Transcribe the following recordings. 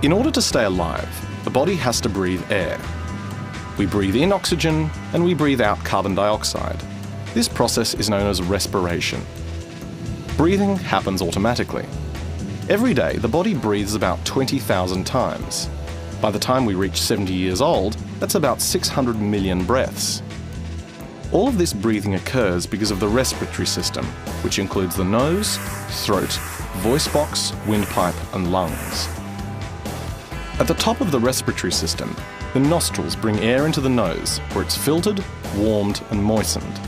In order to stay alive, the body has to breathe air. We breathe in oxygen and we breathe out carbon dioxide. This process is known as respiration. Breathing happens automatically. Every day, the body breathes about 20,000 times. By the time we reach 70 years old, that's about 600 million breaths. All of this breathing occurs because of the respiratory system, which includes the nose, throat, voice box, windpipe, and lungs. At the top of the respiratory system, the nostrils bring air into the nose, where it's filtered, warmed, and moistened.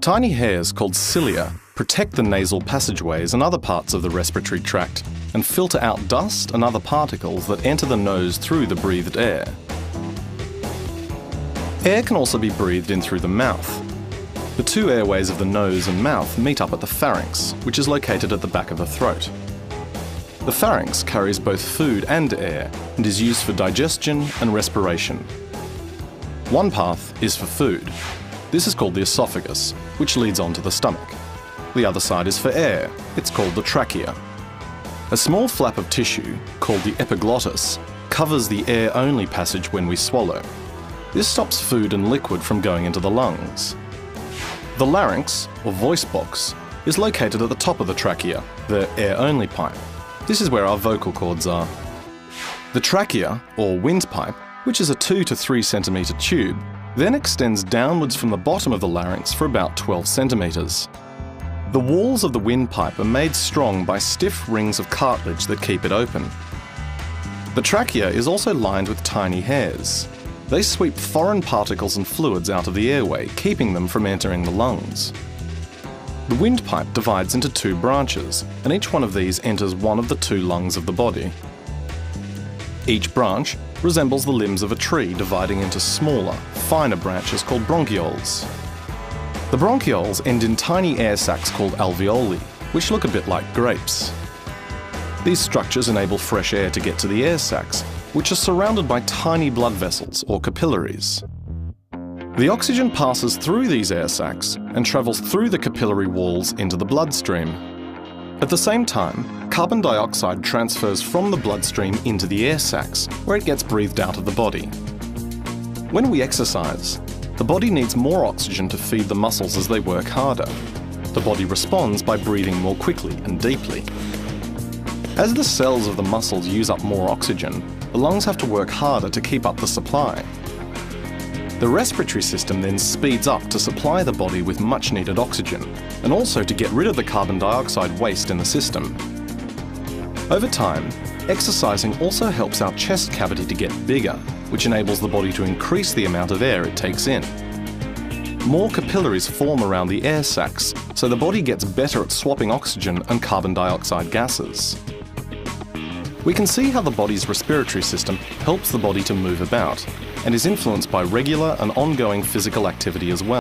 Tiny hairs called cilia protect the nasal passageways and other parts of the respiratory tract and filter out dust and other particles that enter the nose through the breathed air. Air can also be breathed in through the mouth. The two airways of the nose and mouth meet up at the pharynx, which is located at the back of the throat. The pharynx carries both food and air and is used for digestion and respiration. One path is for food. This is called the esophagus, which leads on to the stomach. The other side is for air. It's called the trachea. A small flap of tissue, called the epiglottis, covers the air-only passage when we swallow. This stops food and liquid from going into the lungs. The larynx, or voice box, is located at the top of the trachea, the air-only pipe. This is where our vocal cords are. The trachea, or windpipe, which is a 2 to 3 centimetre tube, then extends downwards from the bottom of the larynx for about 12 centimetres. The walls of the windpipe are made strong by stiff rings of cartilage that keep it open. The trachea is also lined with tiny hairs. They sweep foreign particles and fluids out of the airway, keeping them from entering the lungs. The windpipe divides into 2 branches, and each one of these enters one of the 2 lungs of the body. Each branch resembles the limbs of a tree dividing into smaller, finer branches called bronchioles. The bronchioles end in tiny air sacs called alveoli, which look a bit like grapes. These structures enable fresh air to get to the air sacs, which are surrounded by tiny blood vessels or capillaries. The oxygen passes through these air sacs and travels through the capillary walls into the bloodstream. At the same time, carbon dioxide transfers from the bloodstream into the air sacs, where it gets breathed out of the body. When we exercise, the body needs more oxygen to feed the muscles as they work harder. The body responds by breathing more quickly and deeply. As the cells of the muscles use up more oxygen, the lungs have to work harder to keep up the supply. The respiratory system then speeds up to supply the body with much needed oxygen, and also to get rid of the carbon dioxide waste in the system. Over time, exercising also helps our chest cavity to get bigger, which enables the body to increase the amount of air it takes in. More capillaries form around the air sacs, so the body gets better at swapping oxygen and carbon dioxide gases. We can see how the body's respiratory system helps the body to move about, and is influenced by regular and ongoing physical activity as well.